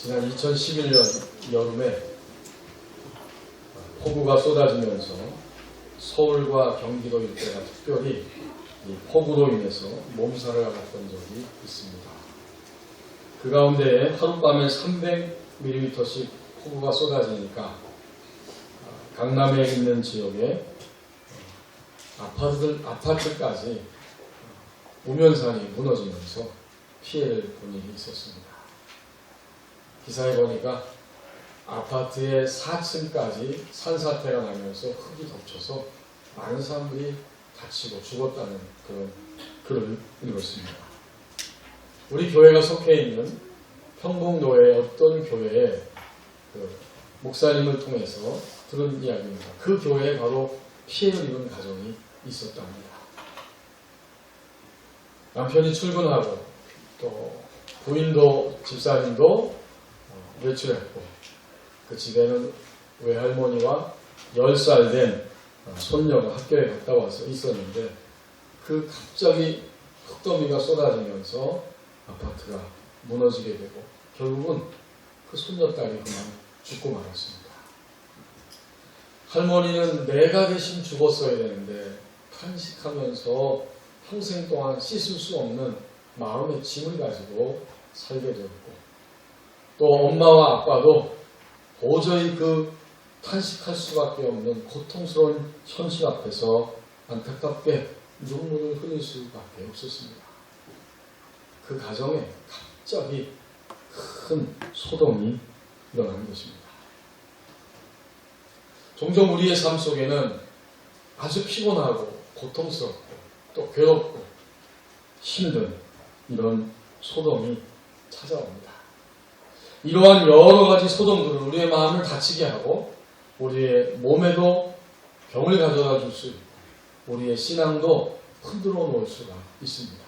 지난 2011년 여름에 폭우가 쏟아지면서 서울과 경기도 일대가 특별히 이 폭우로 인해서 몸살을 앓았던 적이 있습니다. 그 가운데 하룻밤에 300mm씩 폭우가 쏟아지니까 강남에 있는 지역에 아파트까지 우면산이 무너지면서 피해를 본 일이 있었습니다. 기사에 보니까 아파트의 4층까지 산사태가 나면서 흙이 덮쳐서 많은 사람들이 다치고 죽었다는 그런 글을 읽었습니다. 우리 교회가 속해 있는 평북노의 어떤 교회에 목사님을 통해서 들은 이야기입니다. 그 교회에 바로 피해를 입은 가정이 있었답니다. 남편이 출근하고 또 부인도 집사님도 외출했고 그 집에는 외할머니와 10살 된 손녀가 학교에 갔다 와서 있었는데 그 갑자기 흙더미가 쏟아지면서 아파트가 무너지게 되고 결국은 그 손녀딸이 그만 죽고 말았습니다. 할머니는 내가 대신 죽었어야 되는데 탄식하면서 평생 동안 씻을 수 없는 마음의 짐을 가지고 살게 되었고 또 엄마와 아빠도 도저히 그 탄식할 수밖에 없는 고통스러운 현실 앞에서 안타깝게 눈물을 흘릴 수밖에 없었습니다. 그 가정에 갑자기 큰 소동이 일어난 것입니다. 종종 우리의 삶 속에는 아주 피곤하고 고통스럽고 또 괴롭고 힘든 이런 소동이 찾아옵니다. 이러한 여러 가지 소동들은 우리의 마음을 다치게 하고 우리의 몸에도 병을 가져다 줄 수 있고 우리의 신앙도 흔들어 놓을 수가 있습니다.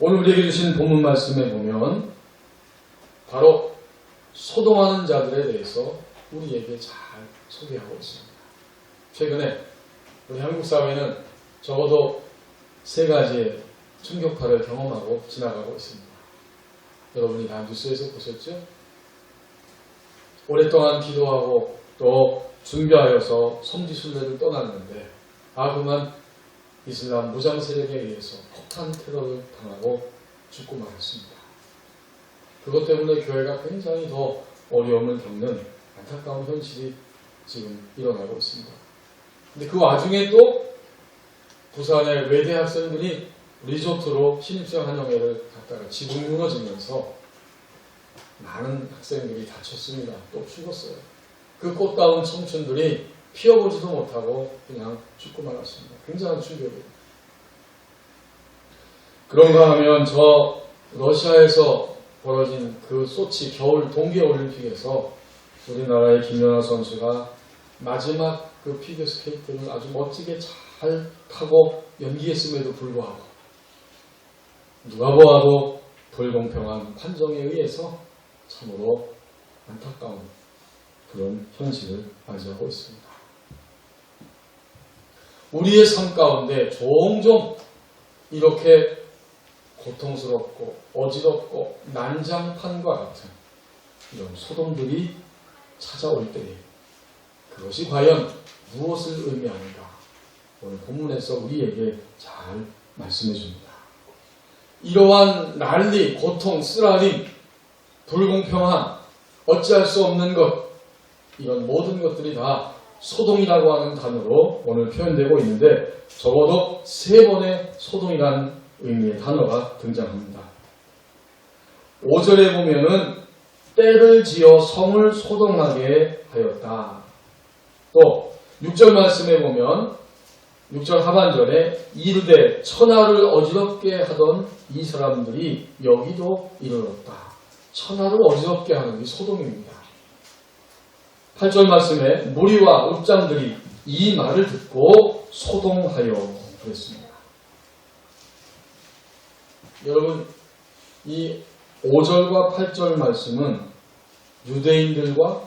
오늘 우리에게 주신 본문 말씀에 보면 바로 소동하는 자들에 대해서 우리에게 잘 소개하고 있습니다. 최근에 우리 한국 사회는 적어도 3가지의 충격파를 경험하고 지나가고 있습니다. 여러분이 다 뉴스에서 보셨죠? 오랫동안 기도하고 또 준비하여서 성지순례를 떠났는데 그만 이슬람 무장 세력에 의해서 폭탄 테러를 당하고 죽고 말았습니다. 그것 때문에 교회가 굉장히 더 어려움을 겪는 안타까운 현실이 지금 일어나고 있습니다. 근데 그 와중에 또 부산의 외대 학생들이 리조트로 신입생 환영회를 갔다가 지붕이 무너지면서 많은 학생들이 다쳤습니다. 또 죽었어요. 그 꽃다운 청춘들이 피어보지도 못하고 그냥 죽고 말았습니다. 굉장한 충격이에요. 그런가 하면 저 러시아에서 벌어진 그 소치 겨울 동계올림픽에서 우리나라의 김연아 선수가 마지막 그 피겨스케이트를 아주 멋지게 잘 타고 연기했음에도 불구하고 누가 보아도 불공평한 판정에 의해서 참으로 안타까운 그런 현실을 맞이하고 있습니다. 우리의 삶 가운데 종종 이렇게 고통스럽고 어지럽고 난장판과 같은 이런 소동들이 찾아올 때에 그것이 과연 무엇을 의미하는가 오늘 본문에서 우리에게 잘 말씀해 줍니다. 이러한 난리, 고통, 쓰라림, 불공평함, 어찌할 수 없는 것 이런 모든 것들이 다 소동이라고 하는 단어로 오늘 표현되고 있는데 적어도 3번의 소동이라는 의미의 단어가 등장합니다. 5절에 보면은 때를 지어 성을 소동하게 하였다. 또 6절 말씀에 보면 6절 하반절에 이르되 천하를 어지럽게 하던 이 사람들이 여기도 이르렀다. 천하를 어지럽게 하는 이 소동입니다. 8절 말씀에 무리와 읍장들이 이 말을 듣고 소동하여 그랬습니다. 여러분 이 5절과 8절 말씀은 유대인들과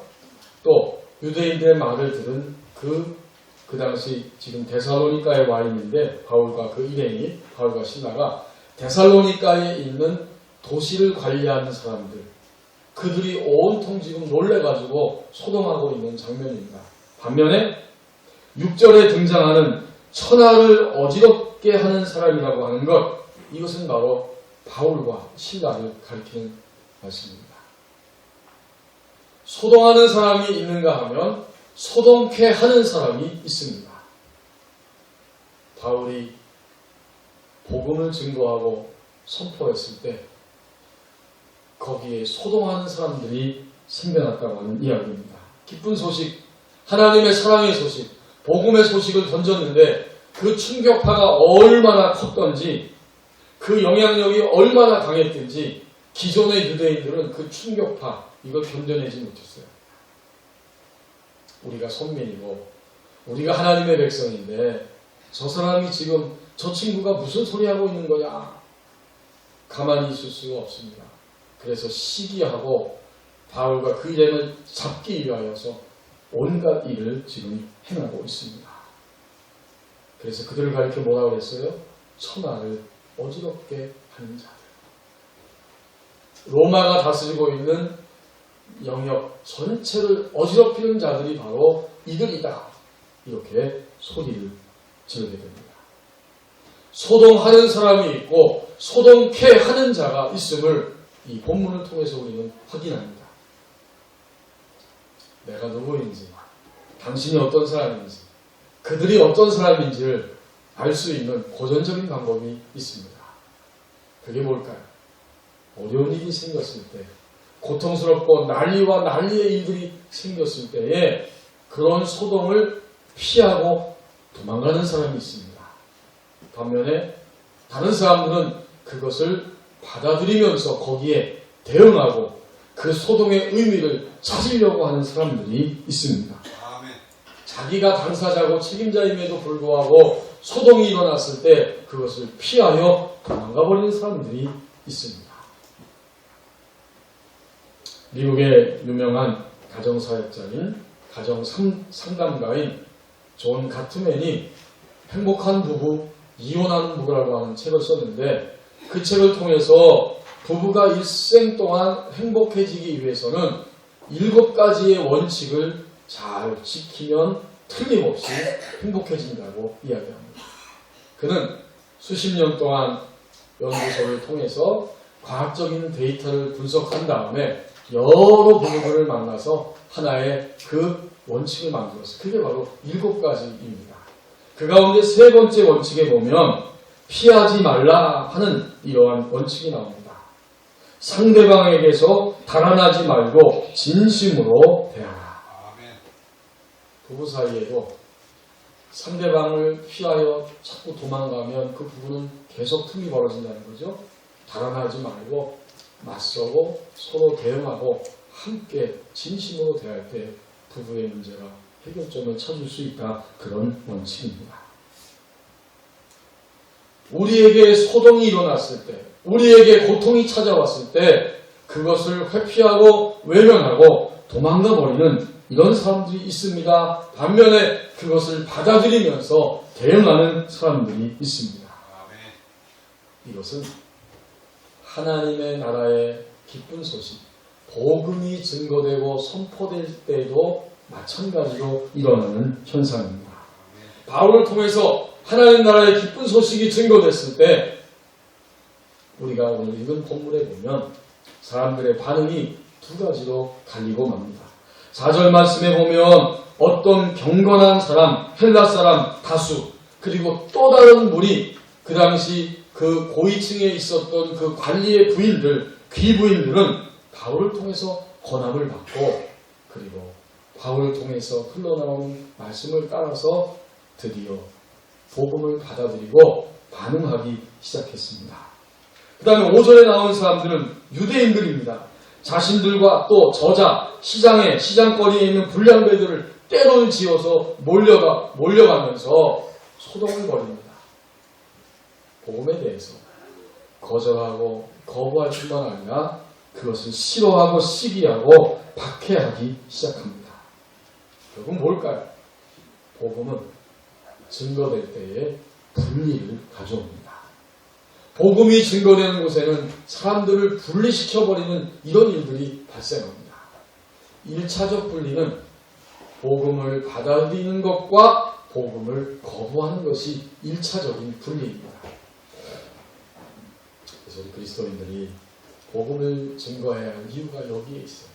또 유대인들의 말을 들은 그 당시 지금 데살로니가에 와 있는데 바울과 그 일행이 바울과 신라가 데살로니가에 있는 도시를 관리하는 사람들 그들이 온통 지금 놀래가지고 소동하고 있는 장면입니다. 반면에 6절에 등장하는 천하를 어지럽게 하는 사람이라고 하는 것, 이것은 바로 바울과 실라를 가리키는 말씀입니다. 소동하는 사람이 있는가 하면 소동케 하는 사람이 있습니다. 바울이 복음을 증거하고 선포했을 때 거기에 소동하는 사람들이 생겨났다고 하는 이야기입니다. 기쁜 소식, 하나님의 사랑의 소식, 복음의 소식을 던졌는데 그 충격파가 얼마나 컸던지, 그 영향력이 얼마나 강했든지 기존의 유대인들은 그 충격파, 이걸 견뎌내지 못했어요. 우리가 선민이고 우리가 하나님의 백성인데 저 사람이 지금 저 친구가 무슨 소리 하고 있는 거냐, 가만히 있을 수가 없습니다. 그래서 시기하고 바울과 그 일행을 잡기 위하여서 온갖 일을 지금 행하고 있습니다. 그래서 그들을 가리켜 뭐라고 했어요? 천하를 어지럽게 하는 자들. 로마가 다스리고 있는 영역 전체를 어지럽히는 자들이 바로 이들이다. 이렇게 소리를 지르게 됩니다. 소동하는 사람이 있고 소동케 하는 자가 있음을 이 본문을 통해서 우리는 확인합니다. 내가 누구인지, 당신이 어떤 사람인지, 그들이 어떤 사람인지를 알 수 있는 고전적인 방법이 있습니다. 그게 뭘까요? 어려운 일이 생겼을 때, 고통스럽고 난리와 난리의 일들이 생겼을 때에 그런 소동을 피하고 도망가는 사람이 있습니다. 반면에 다른 사람들은 그것을 받아들이면서 거기에 대응하고 그 소동의 의미를 찾으려고 하는 사람들이 있습니다. 아멘. 자기가 당사자고 책임자임에도 불구하고 소동이 일어났을 때 그것을 피하여 도망가버리는 사람들이 있습니다. 미국의 유명한 가정사역자인 가정상담가인 존 가트맨이 행복한 부부, 이혼하는 부부라고 하는 책을 썼는데, 그 책을 통해서 부부가 일생 동안 행복해지기 위해서는 7가지의 원칙을 잘 지키면 틀림없이 행복해진다고 이야기합니다. 그는 수십 년 동안 연구소를 통해서 과학적인 데이터를 분석한 다음에 여러 부부들을 만나서 하나의 그 원칙을 만들었어요. 그게 바로 7가지입니다. 그 가운데 3번째 원칙에 보면 피하지 말라 하는 이러한 원칙이 나옵니다. 상대방에게서 달아나지 말고 진심으로 대하라. 부부 사이에도 상대방을 피하여 자꾸 도망가면 그 부부는 계속 틈이 벌어진다는 거죠. 달아나지 말고 맞서고 서로 대응하고 함께 진심으로 대할 때 부부의 문제가 해결점을 찾을 수 있다. 그런 원칙입니다. 우리에게 소동이 일어났을 때, 우리에게 고통이 찾아왔을 때 그것을 회피하고 외면하고 도망가 버리는 이런 사람들이 있습니다. 반면에 그것을 받아들이면서 대응하는 사람들이 있습니다. 이것은 하나님의 나라의 기쁜 소식, 복음이 증거되고 선포될 때에도 마찬가지로 일어나는 현상입니다. 바울을 통해서 하나님 나라의 기쁜 소식이 증거됐을 때 우리가 오늘 읽은 본문에 보면 사람들의 반응이 2가지로 갈리고 맙니다. 4절 말씀에 보면 어떤 경건한 사람, 헬라 사람 다수, 그리고 또 다른 무리, 그 당시 그 고위층에 있었던 그 관리의 부인들, 귀부인들은 바울을 통해서 권함을 받고, 그리고 바울을 통해서 흘러나오는 말씀을 따라서 드디어 복음을 받아들이고 반응하기 시작했습니다. 그 다음에 5절에 나온 사람들은 유대인들입니다. 자신들과 또 저자, 시장거리에 있는 불량배들을 떼돈을 지어서 몰려가면서 소동을 벌입니다. 복음에 대해서 거절하고 거부할 뿐만 아니라 그것을 싫어하고 시기하고 박해하기 시작합니다. 결국 뭘까요? 복음은 증거될 때에 분리를 가져옵니다. 복음이 증거되는 곳에는 사람들을 분리시켜버리는 이런 일들이 발생합니다. 1차적 분리는 복음을 받아들이는 것과 복음을 거부하는 것이 1차적인 분리입니다. 그래서 우리 그리스도인들이 복음을 증거해야 할 이유가 여기에 있어요.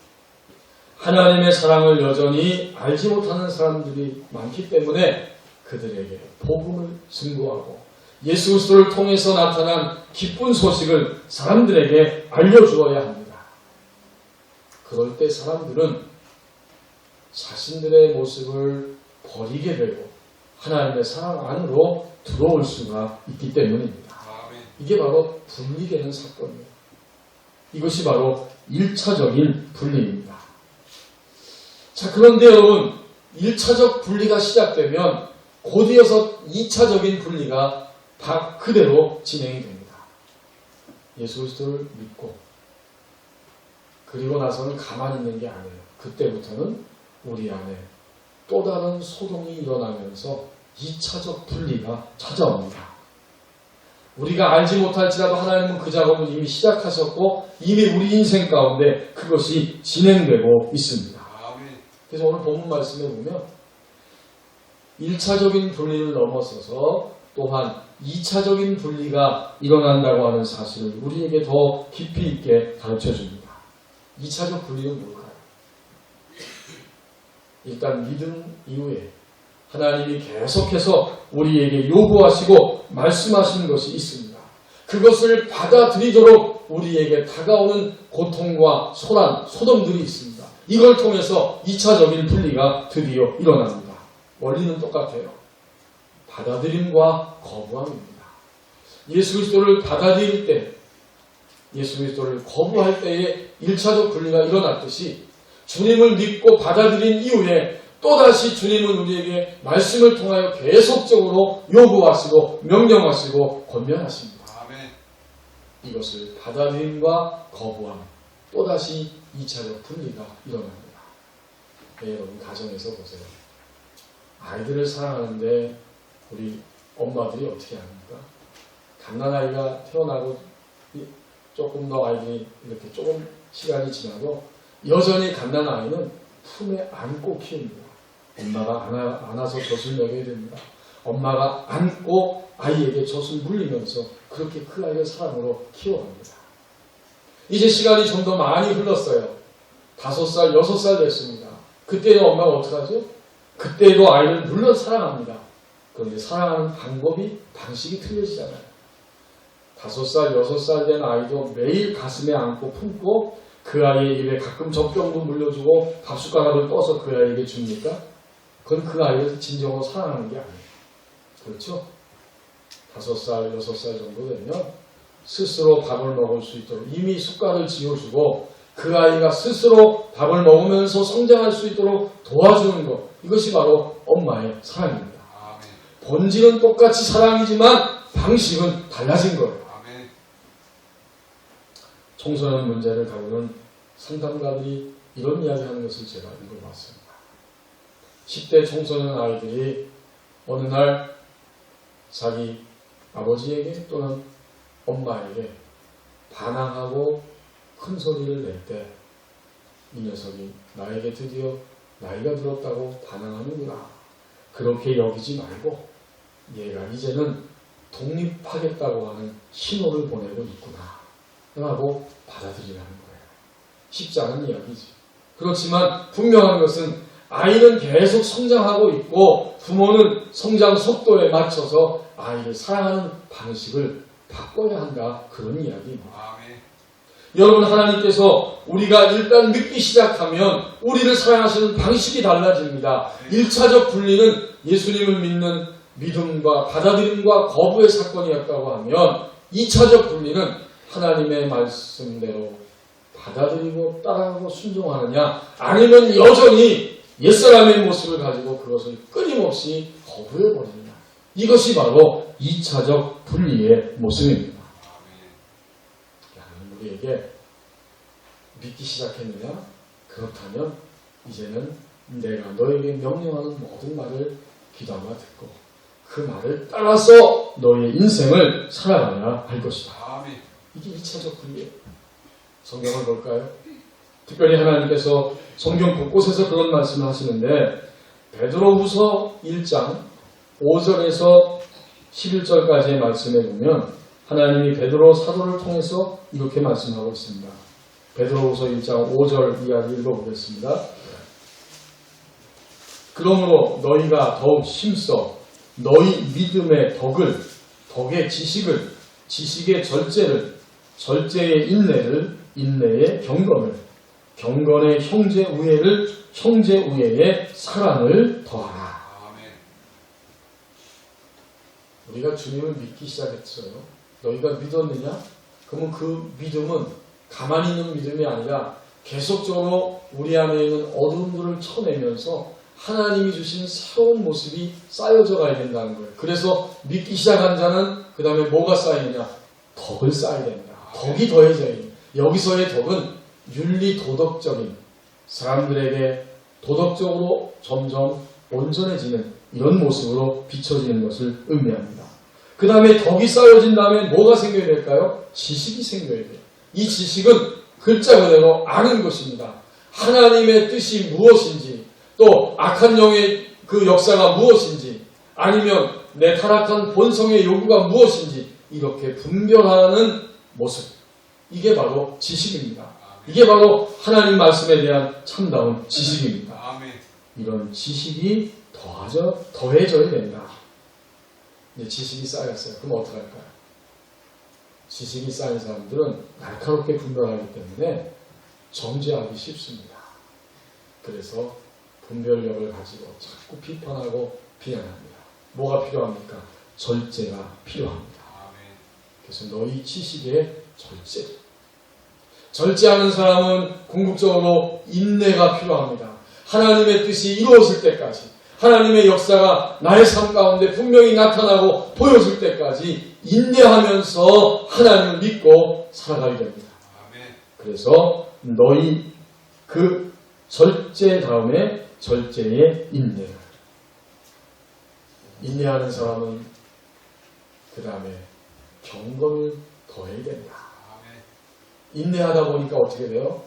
하나님의 사랑을 여전히 알지 못하는 사람들이 많기 때문에 그들에게 복음을 증거하고 예수 그리스도를 통해서 나타난 기쁜 소식을 사람들에게 알려주어야 합니다. 그럴 때 사람들은 자신들의 모습을 버리게 되고 하나님의 사랑 안으로 들어올 수가 있기 때문입니다. 이게 바로 분리되는 사건이에요. 이것이 바로 1차적인 분리입니다. 자, 그런데 여러분 1차적 분리가 시작되면 곧이어서 2차적인 분리가 다 그대로 진행이 됩니다. 예수 그리스도를 믿고 그리고 나서는 가만히 있는 게 아니에요. 그때부터는 우리 안에 또 다른 소동이 일어나면서 2차적 분리가 찾아옵니다. 우리가 알지 못할지라도 하나님은 그 작업을 이미 시작하셨고 이미 우리 인생 가운데 그것이 진행되고 있습니다. 그래서 오늘 본문 말씀에 보면 1차적인 분리를 넘어서서 또한 2차적인 분리가 일어난다고 하는 사실을 우리에게 더 깊이 있게 가르쳐줍니다. 2차적 분리는 뭘까요? 일단 믿음 이후에 하나님이 계속해서 우리에게 요구하시고 말씀하시는 것이 있습니다. 그것을 받아들이도록 우리에게 다가오는 고통과 소란, 소동들이 있습니다. 이걸 통해서 2차적인 분리가 드디어 일어납니다. 원리는 똑같아요. 받아들임과 거부함입니다. 예수 그리스도를 받아들일 때, 예수 그리스도를 거부할 때에 1차적 분리가 일어났듯이 주님을 믿고 받아들인 이후에 또다시 주님은 우리에게 말씀을 통하여 계속적으로 요구하시고 명령하시고 권면하십니다. 아멘. 이것을 받아들임과 거부함, 또다시 2차적 분리가 일어납니다. 네, 여러분 가정에서 보세요. 아이들을 사랑하는데 우리 엄마들이 어떻게 합니까? 갓난아이가 태어나고 조금 더 아이들이 이렇게 조금 시간이 지나도 여전히 갓난아이는 품에 안고 키웁니다. 엄마가 안아서 젖을 먹여야 됩니다. 엄마가 안고 아이에게 젖을 물리면서 그렇게 그 아이를 사랑으로 키워갑니다. 이제 시간이 좀 더 많이 흘렀어요. 5살, 6살 됐습니다. 그때는 엄마가 어떡하죠? 그때도 아이를 물론 사랑합니다. 그런데 사랑하는 방식이 틀려지잖아요. 5살, 6살 된 아이도 매일 가슴에 안고 품고 그 아이의 입에 가끔 젖병도 물려주고 밥숟가락을 떠서 그 아이에게 줍니까? 그건 그 아이를 진정으로 사랑하는 게 아니에요. 그렇죠? 5살, 6살 정도 되면 스스로 밥을 먹을 수 있도록 이미 숟갈을 쥐어주고 그 아이가 스스로 밥을 먹으면서 성장할 수 있도록 도와주는 것. 이것이 바로 엄마의 사랑입니다. 아멘. 본질은 똑같이 사랑이지만 방식은 달라진 거예요. 아멘. 청소년 문제를 다루는 상담가들이 이런 이야기하는 것을 제가 읽어봤습니다. 10대 청소년 아이들이 어느 날 자기 아버지에게 또는 엄마에게 반항하고 큰 소리를 낼 때 이 녀석이 나에게 드디어 나이가 들었다고 반항하는구나. 그렇게 여기지 말고 얘가 이제는 독립하겠다고 하는 신호를 보내고 있구나 라고 받아들이라는 거예요. 쉽지 않은 이야기지. 그렇지만 분명한 것은 아이는 계속 성장하고 있고 부모는 성장 속도에 맞춰서 아이를 사랑하는 방식을 바꿔야 한다. 그런 이야기입니다. 아멘. 여러분 아하나님께서 우리가 일단 믿기 시작하면 우리를 사랑하시는 방식이 달라집니다. 1차적 분리는 예수님을 믿는 믿음과 받아들임과 거부의 사건이었다고 하면 2차적 분리는 하나님의 말씀대로 받아들이고 따라가고 순종하느냐 아니면 여전히 옛사람의 모습을 가지고 그것을 끊임없이 거부해버리느냐. 이것이 바로 2차적 분리의 모습입니다. 우리에게 믿기 시작했느냐? 그렇다면 이제는 내가 너에게 명령하는 모든 말을 귀담아 듣고 그 말을 따라서 너희의 인생을 살아가야 할 것이다. 아멘. 이게 2차적 분리예요. 성경을 볼까요? 특별히 하나님께서 성경 곳곳에서 그런 말씀을 하시는데 베드로후서 1장 5절에서 11절까지의 말씀에 보면 하나님이 베드로 사도를 통해서 이렇게 말씀하고 있습니다. 베드로후서 1장 5절 이야기 읽어보겠습니다. 그러므로 너희가 더욱 힘써 너희 믿음의 덕의 지식을, 지식의 절제를, 절제의 인내를, 인내의 경건의 형제 우애를, 형제 우애의 사랑을 더하라. 아멘. 우리가 주님을 믿기 시작했어요. 너희가 믿었느냐? 그러면 그 믿음은 가만히 있는 믿음이 아니라 계속적으로 우리 안에 있는 어둠들을 쳐내면서 하나님이 주신 새로운 모습이 쌓여져 가야 된다는 거예요. 그래서 믿기 시작한 자는 그 다음에 뭐가 쌓이느냐? 덕을 쌓아야 된다. 덕이 더해져야 돼요. 여기서의 덕은 윤리 도덕적인, 사람들에게 도덕적으로 점점 온전해지는 이런 모습으로 비춰지는 것을 의미합니다. 그 다음에 덕이 쌓여진 다음에 뭐가 생겨야 될까요? 지식이 생겨야 돼요. 이 지식은 글자 그대로 아는 것입니다. 하나님의 뜻이 무엇인지, 또 악한 영의 그 역사가 무엇인지, 아니면 내 타락한 본성의 요구가 무엇인지 이렇게 분별하는 모습, 이게 바로 지식입니다. 이게 바로 하나님 말씀에 대한 참다운 지식입니다. 아멘. 이런 지식이 더해져야 된다. 이제 지식이 쌓였어요. 그럼 어떻게 할까요? 지식이 쌓인 사람들은 날카롭게 분별하기 때문에 정죄하기 쉽습니다. 그래서 분별력을 가지고 자꾸 비판하고 비난합니다. 뭐가 필요합니까? 절제가 필요합니다. 아멘. 그래서 너희 지식의 절제하는 사람은 궁극적으로 인내가 필요합니다. 하나님의 뜻이 이루어질 때까지, 하나님의 역사가 나의 삶 가운데 분명히 나타나고 보여줄 때까지 인내하면서 하나님을 믿고 살아가야 됩니다. 아멘. 그래서 너희 그 절제 다음에 절제의 인내. 인내하는 사람은 그 다음에 경건을 더해야 된다. 아멘. 인내하다 보니까 어떻게 돼요?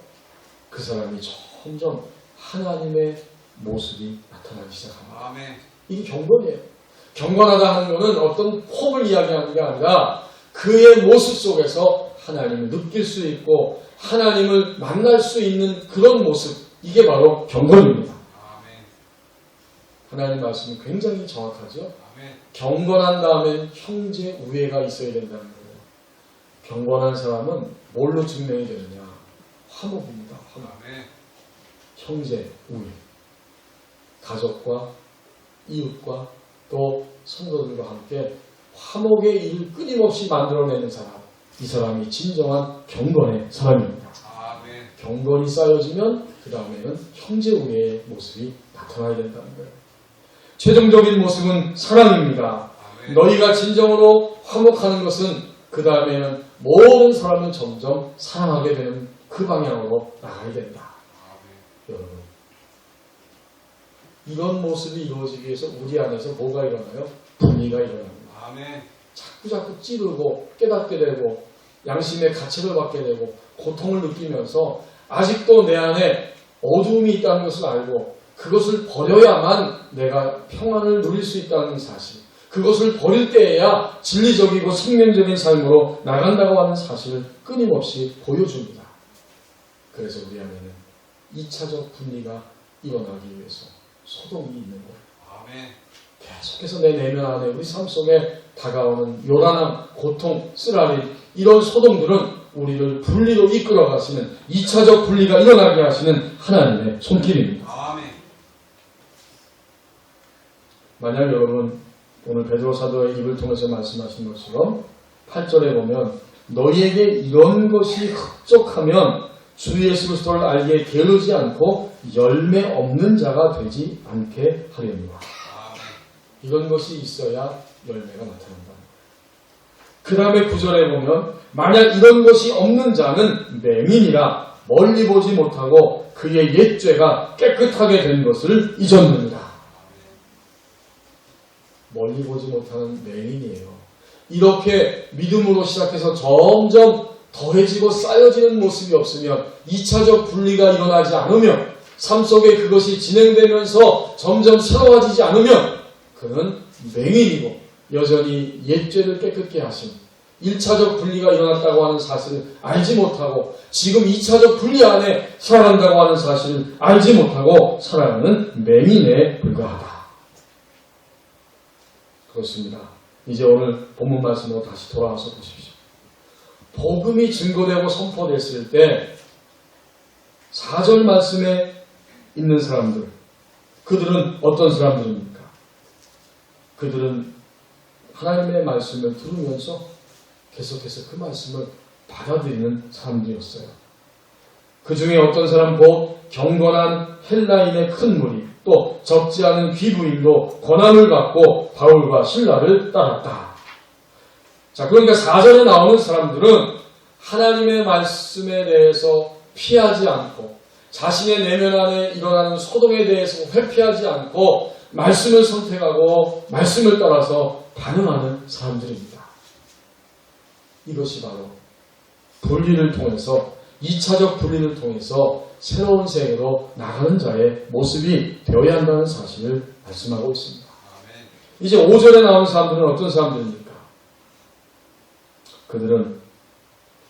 그 사람이 점점 하나님의 모습이 나타나기 시작합니다. 아멘. 이게 경건이에요. 경건하다 하는 것은 어떤 폼을 이야기하는 게 아니라 그의 모습 속에서 하나님을 느낄 수 있고 하나님을 만날 수 있는 그런 모습, 이게 바로 경건입니다. 아멘. 하나님 말씀이 굉장히 정확하죠. 아멘. 경건한 다음엔 형제 우애가 있어야 된다는 거예요. 경건한 사람은 뭘로 증명이 되느냐? 화목입니다. 화목. 아멘. 형제 우애. 가족과 이웃과 또 성도들과 함께 화목의 일을 끊임없이 만들어내는 사람. 이 사람이 진정한 경건의 사람입니다. 아멘. 경건이 쌓여지면 그 다음에는 형제 우애의 모습이 나타나야 된다는 거예요. 최종적인 모습은 사랑입니다. 아멘. 너희가 진정으로 화목하는 것은 그 다음에는 모든 사람을 점점 사랑하게 되는 그 방향으로 나가야 된다. 아멘. 여러분, 이런 모습이 이루어지기 위해서 우리 안에서 뭐가 일어나요? 분리가 일어납니다. 아멘. 자꾸 찌르고 깨닫게 되고 양심의 가책을 받게 되고 고통을 느끼면서 아직도 내 안에 어두움이 있다는 것을 알고 그것을 버려야만 내가 평안을 누릴 수 있다는 사실, 그것을 버릴 때에야 진리적이고 생명적인 삶으로 나간다고 하는 사실을 끊임없이 보여줍니다. 그래서 우리 안에는 2차적 분리가 일어나기 위해서 소동이 있는 거예요. 아멘. 계속해서 내 내면 안에 우리 삶 속에 다가오는 요란함, 고통, 쓰라림, 이런 소동들은 우리를 분리로 이끌어 가시는 2차적 분리가 일어나게 하시는 하나님의 손길입니다. 아멘. 만약 여러분 오늘 베드로 사도의 입을 통해서 말씀하신 것처럼 8절에 보면 너희에게 이런 것이 흡족하면 주 예수 그리스도를 알기에 게으르지 않고 열매 없는 자가 되지 않게 하려니와. 아멘. 이런 것이 있어야 열매가 나타난다. 그 다음에 9절에 보면 만약 이런 것이 없는 자는 맹인이라 멀리 보지 못하고 그의 옛죄가 깨끗하게 된 것을 잊었느니라. 멀리 보지 못하는 맹인이에요. 이렇게 믿음으로 시작해서 점점 더해지고 쌓여지는 모습이 없으면 2차적 분리가 일어나지 않으면 삶 속에 그것이 진행되면서 점점 새로워지지 않으면 그는 맹인이고 여전히 옛죄를 깨끗게 하신 1차적 분리가 일어났다고 하는 사실을 알지 못하고 지금 2차적 분리 안에 살아간다고 하는 사실을 알지 못하고 살아가는 맹인에 불과하다. 그렇습니다. 이제 오늘 본문 말씀으로 다시 돌아와서 보십시오. 복음이 증거되고 선포됐을 때 4절 말씀에 있는 사람들, 그들은 어떤 사람들입니까? 그들은 하나님의 말씀을 들으면서 계속해서 그 말씀을 받아들이는 사람들이었어요. 그 중에 어떤 사람 곧 경건한 헬라인의 큰 무리, 또 적지 않은 귀부인도 권함을 받고 바울과 실라를 따랐다. 자, 그러니까 4절에 나오는 사람들은 하나님의 말씀에 대해서 피하지 않고 자신의 내면 안에 일어나는 소동에 대해서 회피하지 않고 말씀을 선택하고 말씀을 따라서 반응하는 사람들입니다. 이것이 바로 분리를 통해서 2차적 분리를 통해서 새로운 세계로 나가는 자의 모습이 되어야 한다는 사실을 말씀하고 있습니다. 이제 5절에 나오는 사람들은 어떤 사람들입니까? 그들은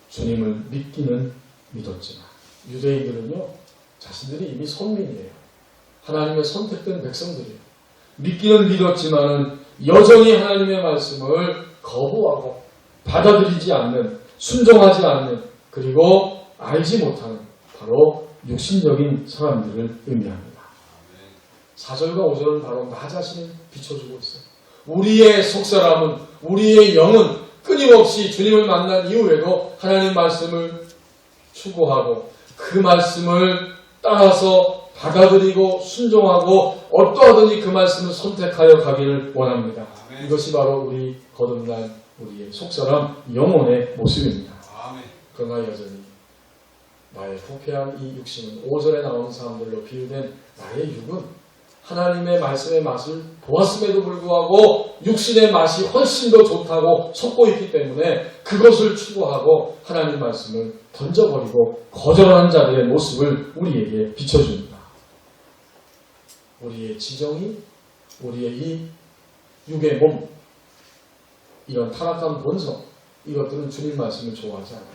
주님을 믿기는 믿었지만 유대인들은요 자신들이 이미 선민이에요. 하나님의 선택된 백성들이에요. 믿기는 믿었지만 여전히 하나님의 말씀을 거부하고 받아들이지 않는, 순종하지 않는, 그리고 알지 못하는 바로 육신적인 사람들을 의미합니다. 4절과 5절은 바로 나 자신을 비춰주고 있어요. 우리의 속사람은, 우리의 영은 끊임없이 주님을 만난 이후에도 하나님 말씀을 추구하고 그 말씀을 따라서 받아들이고 순종하고 어떠하든지 그 말씀을 선택하여 가기를 원합니다. 이것이 바로 우리 거듭난 우리의 속사람 영혼의 모습입니다. 그러나 여전히 나의 부패한 이 육신은 5절에 나오는 사람들로 비유된 나의 육은 하나님의 말씀의 맛을 보았음에도 불구하고 육신의 맛이 훨씬 더 좋다고 속고 있기 때문에 그것을 추구하고 하나님 말씀을 던져버리고 거절하는 자들의 모습을 우리에게 비춰줍니다. 우리의 지정이, 우리의 이 육의 몸, 이런 타락한 본성, 이것들은 주님 말씀을 좋아하지 않아요.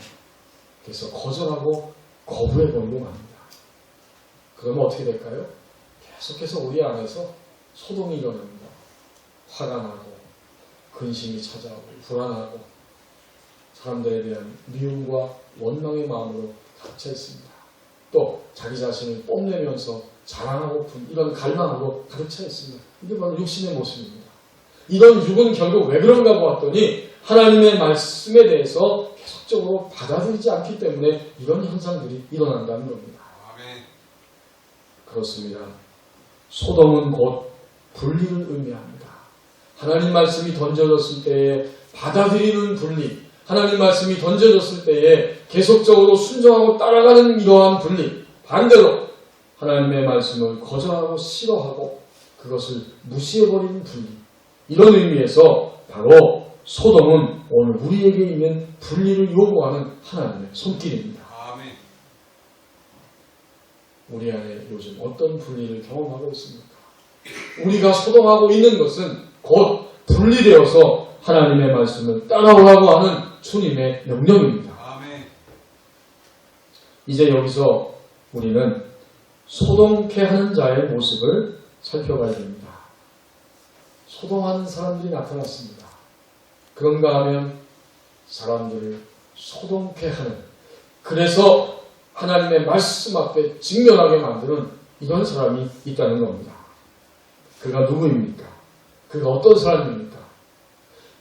그래서 거절하고 거부해버리고 맙니다. 그러면 어떻게 될까요? 계속해서 우리 안에서 소동이 일어납니다. 화가 나고 근심이 찾아오고 불안하고 사람들에 대한 미움과 원망의 마음으로 가득 차 있습니다. 또 자기 자신을 뽐내면서 자랑하고픈 이런 갈망으로 가득 차 있습니다. 이게 바로 육신의 모습입니다. 이런 육은 결국 왜 그런가 보았더니 하나님의 말씀에 대해서 계속적으로 받아들이지 않기 때문에 이런 현상들이 일어난다는 겁니다. 그렇습니다. 소돔은 곧 분리를 의미합니다. 하나님 말씀이 던져졌을 때에 받아들이는 분리, 하나님 말씀이 던져졌을 때에 계속적으로 순종하고 따라가는 이러한 분리, 반대로 하나님의 말씀을 거절하고 싫어하고 그것을 무시해버리는 분리, 이런 의미에서 바로 소돔은 오늘 우리에게 있는 분리를 요구하는 하나님의 손길입니다. 우리 안에 요즘 어떤 분리를 경험하고 있습니까? 우리가 소동하고 있는 것은 곧 분리되어서 하나님의 말씀을 따라오라고 하는 주님의 명령입니다. 이제 여기서 우리는 소동케 하는 자의 모습을 살펴봐야 됩니다. 소동하는 사람들이 나타났습니다. 그런가 하면 사람들을 소동케 하는, 그래서 하나님의 말씀 앞에 직면하게 만드는 이런 사람이 있다는 겁니다. 그가 누구입니까? 그가 어떤 사람입니까?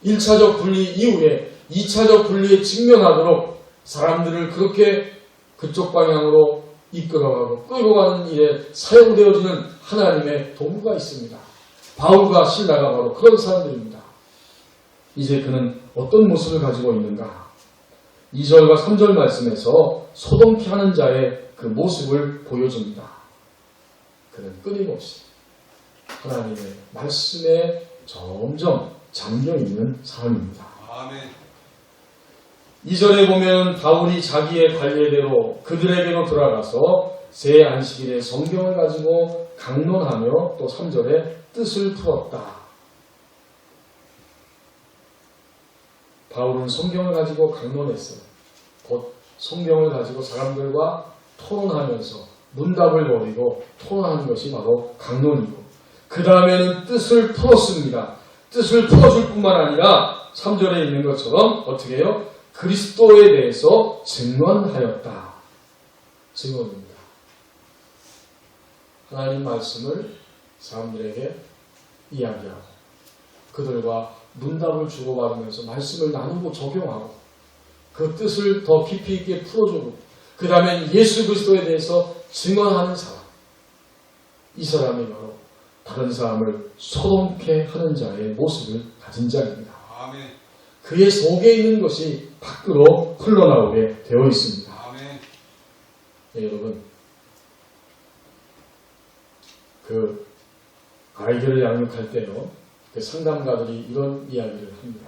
1차적 분리 이후에 2차적 분리에 직면하도록 사람들을 그렇게 그쪽 방향으로 이끌어가고 끌고 가는 일에 사용되어지는 하나님의 도구가 있습니다. 바울과 실라가 바로 그런 사람들입니다. 이제 그는 어떤 모습을 가지고 있는가? 2절과 3절 말씀에서 소동케 하는 자의 그 모습을 보여줍니다. 그는 끊임없이 하나님의 말씀에 점점 잠겨있는 사람입니다. 아멘. 2절에 보면 바울이 자기의 관례대로 그들에게로 들어가서 새 안식일에 성경을 가지고 강론하며 또 3절에 뜻을 풀었다. 바울은 성경을 가지고 강론했어요. 곧 성경을 가지고 사람들과 토론하면서 문답을 벌이고 토론하는 것이 바로 강론이고, 그 다음에는 뜻을 풀었습니다. 뜻을 풀어줄 뿐만 아니라 3절에 있는 것처럼 어떻게 해요? 그리스도에 대해서 증언하였다. 증언입니다. 하나님 말씀을 사람들에게 이야기하고 그들과 문답을 주고받으면서 말씀을 나누고 적용하고 그 뜻을 더 깊이 있게 풀어주고 그 다음에 예수 그리스도에 대해서 증언하는 사람, 이 사람이 바로 다른 사람을 소동케 하는 자의 모습을 가진 자입니다. 아멘. 그의 속에 있는 것이 밖으로 흘러나오게 되어 있습니다. 아멘. 네, 여러분, 그 아이들을 양육할 때요, 그 상담가들이 이런 이야기를 합니다.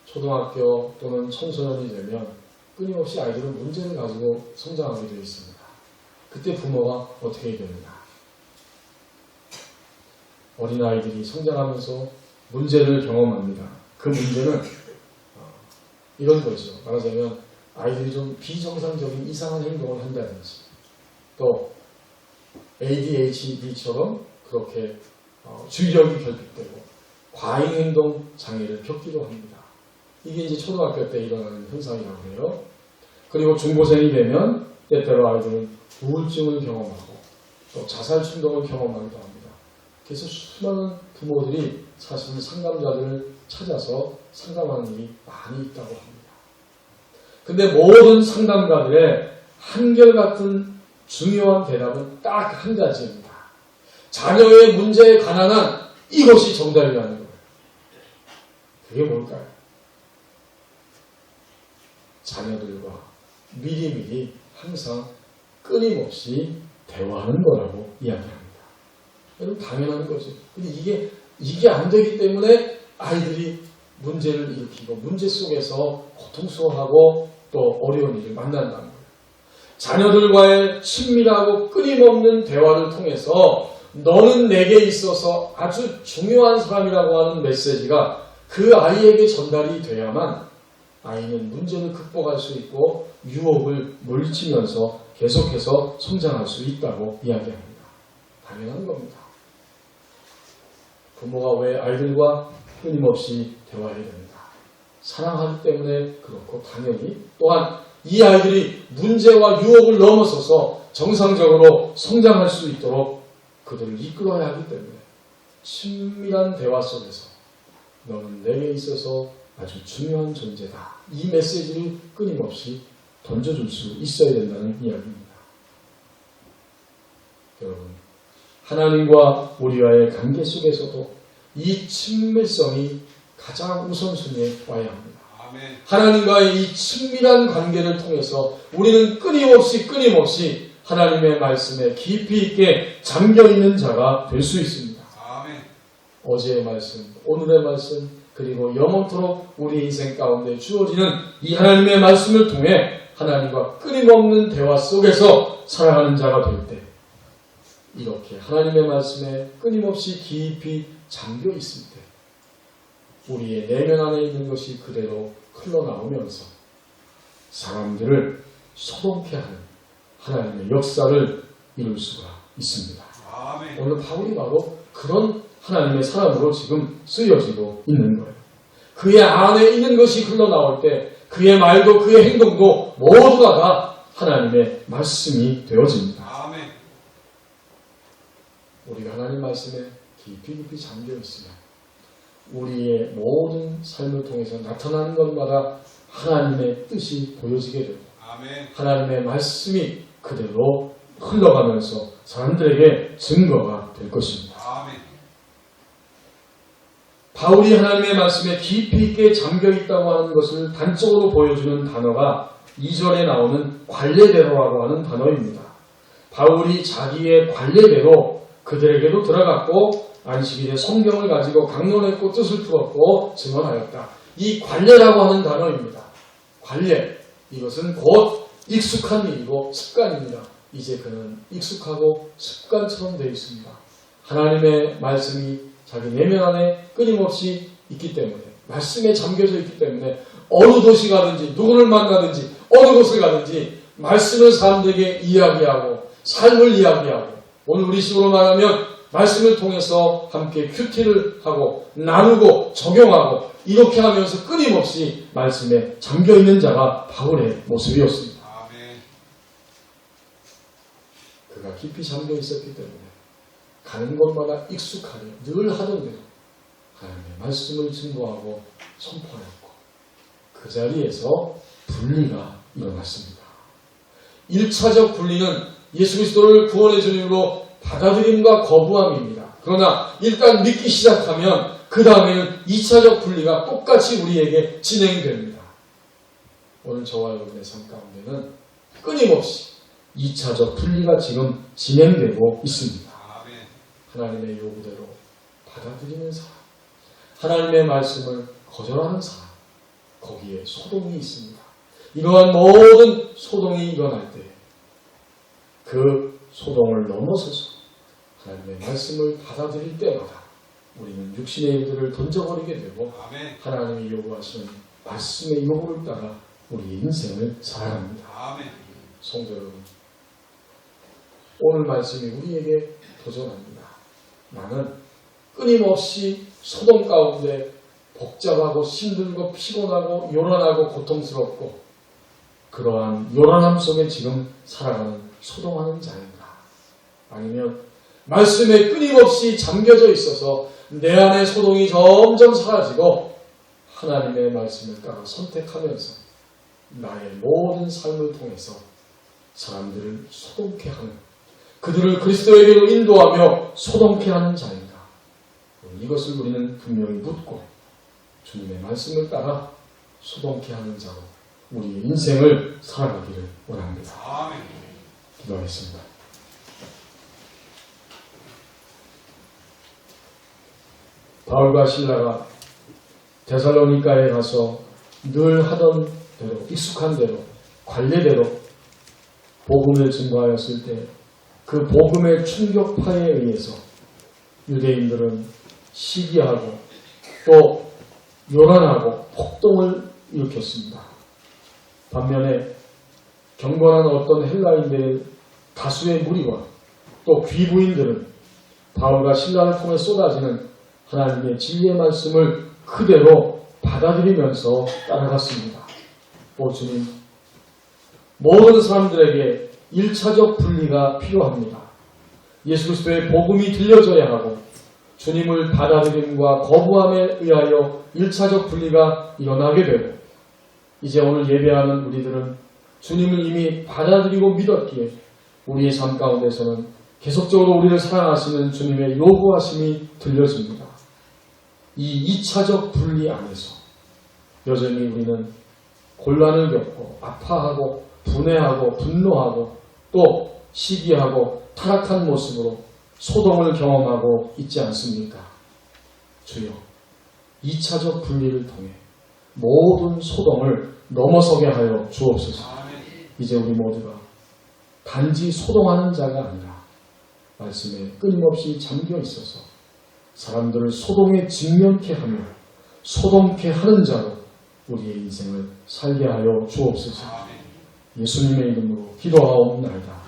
초등학교 또는 청소년이 되면 끊임없이 아이들은 문제를 가지고 성장하게 되어 있습니다. 그때 부모가 어떻게 해야 됩니까? 어린아이들이 성장하면서 문제를 경험합니다. 그 문제는 이런 거죠. 말하자면 아이들이 좀 비정상적인 이상한 행동을 한다든지 또 ADHD처럼 그렇게 주의력이 결핍되고 과잉행동 장애를 겪기도 합니다. 이게 이제 초등학교 때 일어나는 현상이라고 해요. 그리고 중고생이 되면 때때로 아이들은 우울증을 경험하고 또 자살 충동을 경험하기도 합니다. 그래서 수많은 부모들이 사실 상담자들을 찾아서 상담하는 일이 많이 있다고 합니다. 근데 모든 상담가들의 한결같은 중요한 대답은 딱 한 가지입니다. 자녀의 문제에 관한 이것이 정답이라는 거예요. 그게 뭘까요? 자녀들과 미리미리 항상 끊임없이 대화하는 거라고 이야기합니다. 여러분, 당연한 거죠. 근데 이게 안 되기 때문에 아이들이 문제를 일으키고 문제 속에서 고통스러워하고 또 어려운 일을 만난다는 거예요. 자녀들과의 친밀하고 끊임없는 대화를 통해서 너는 내게 있어서 아주 중요한 사람이라고 하는 메시지가 그 아이에게 전달이 돼야만 아이는 문제를 극복할 수 있고 유혹을 물리치면서 계속해서 성장할 수 있다고 이야기합니다. 당연한 겁니다. 부모가 왜 아이들과 끊임없이 대화해야 됩니다. 사랑하기 때문에 그렇고 당연히 또한 이 아이들이 문제와 유혹을 넘어서서 정상적으로 성장할 수 있도록 그들을 이끌어야 하기 때문에 친밀한 대화 속에서 너는 내게 있어서 아주 중요한 존재다. 이 메시지를 끊임없이 던져줄 수 있어야 된다는 이야기입니다. 여러분, 하나님과 우리와의 관계 속에서도 이 친밀성이 가장 우선순위에 와야 합니다. 아멘. 하나님과의 이 친밀한 관계를 통해서 우리는 끊임없이 하나님의 말씀에 깊이 있게 잠겨있는 자가 될 수 있습니다. 아멘. 어제의 말씀, 오늘의 말씀, 그리고 영원토록 우리 인생 가운데 주어지는 이 하나님의 말씀을 통해 하나님과 끊임없는 대화 속에서 살아가는 자가 될 때, 이렇게 하나님의 말씀에 끊임없이 깊이 잠겨 있을 때 우리의 내면 안에 있는 것이 그대로 흘러나오면서 사람들을 소동케 하는 하나님의 역사를 이룰 수가 있습니다. 아멘. 오늘 바울이 바로 그런 하나님의 사람으로 지금 쓰여지고 있는 거예요. 그의 안에 있는 것이 흘러나올 때 그의 말도 그의 행동도 모두가 다 하나님의 말씀이 되어집니다. 아멘. 우리가 하나님 말씀에 깊이 잠겨 있으면 우리의 모든 삶을 통해서 나타나는 것마다 하나님의 뜻이 보여지게 되고 아멘. 하나님의 말씀이 그대로 흘러가면서 사람들에게 증거가 될 것입니다. 아멘. 바울이 하나님의 말씀에 깊이 있게 잠겨 있다고 하는 것을 단적으로 보여주는 단어가 2절에 나오는 관례대로라고 하는 단어입니다. 바울이 자기의 관례대로 그들에게도 들어갔고 안식일에 성경을 가지고 강론했고 뜻을 풀었고 증언하였다. 이 관례라고 하는 단어입니다. 관례. 이것은 곧 익숙한 일이고 습관입니다. 이제 그는 익숙하고 습관처럼 되어 있습니다. 하나님의 말씀이 자기 내면 안에 끊임없이 있기 때문에, 말씀에 잠겨져 있기 때문에 어느 도시 가든지 누구를 만나든지 어느 곳을 가든지 말씀을 사람들에게 이야기하고 삶을 이야기하고, 오늘 우리 식으로 말하면 말씀을 통해서 함께 큐티를 하고 나누고 적용하고 이렇게 하면서 끊임없이 말씀에 잠겨있는 자가 바울의 모습이었습니다. 그가 깊이 잠겨있었기 때문에 가는 곳마다 익숙하게 늘 하던 대로 하나님의 말씀을 증거하고 선포하였고, 그 자리에서 분리가 일어났습니다. 1차적 분리는 예수 그리스도를 구원의 주님으로 받아들임과 거부함입니다. 그러나 일단 믿기 시작하면 그 다음에는 2차적 분리가 똑같이 우리에게 진행됩니다. 오늘 저와 여러분의 삶 가운데는 끊임없이 2차적 분리가 지금 진행되고 있습니다. 하나님의 요구대로 받아들이는 사람, 하나님의 말씀을 거절하는 사람, 거기에 소동이 있습니다. 이러한 모든 소동이 일어날 때 그 소동을 넘어서서 하나님의 말씀을 받아들일 때마다 우리는 육신의 일들을 던져버리게 되고 하나님이 요구하시는 말씀의 요구를 따라 우리의 인생을 살아갑니다. 성도 여러분, 오늘 말씀이 우리에게 도전합니다. 나는 끊임없이 소동 가운데 복잡하고 힘들고 피곤하고 요란하고 고통스럽고 그러한 요란함 속에 지금 살아가는 소동하는 자인가? 아니면 말씀에 끊임없이 잠겨져 있어서 내 안의 소동이 점점 사라지고 하나님의 말씀을 따라 선택하면서 나의 모든 삶을 통해서 사람들을 소동케 하는, 그들을 그리스도에게로 인도하며 소동케 하는 자인가? 이것을 우리는 분명히 묻고 주님의 말씀을 따라 소동케 하는 자로 우리의 인생을 살아가기를 원합니다. 기도하겠습니다. 바울과 실라가 데살로니가에 가서 늘 하던 대로, 익숙한 대로, 관례대로 복음을 증거하였을 때 그 복음의 충격파에 의해서 유대인들은 시기하고 또 요란하고 폭동을 일으켰습니다. 반면에 경건한 어떤 헬라인들의 다수의 무리와 또 귀부인들은 바울과 실라를 통해 쏟아지는 하나님의 진리의 말씀을 그대로 받아들이면서 따라갔습니다. 오 주님, 모든 사람들에게 1차적 분리가 필요합니다. 예수 그리스도의 복음이 들려져야 하고 주님을 받아들임과 거부함에 의하여 1차적 분리가 일어나게 되고, 이제 오늘 예배하는 우리들은 주님을 이미 받아들이고 믿었기에 우리의 삶 가운데서는 계속적으로 우리를 사랑하시는 주님의 요구하심이 들려집니다. 이 2차적 분리 안에서 여전히 우리는 곤란을 겪고 아파하고 분해하고 분노하고 또 시기하고 타락한 모습으로 소동을 경험하고 있지 않습니까? 주여, 2차적 분리를 통해 모든 소동을 넘어서게 하여 주옵소서. 이제 우리 모두가 단지 소동하는 자가 아니라 말씀에 끊임없이 잠겨 있어서 사람들을 소동에 직면케 하며 소동케 하는 자로 우리의 인생을 살게 하여 주옵소서. 예수님의 이름으로 기도하옵나이다.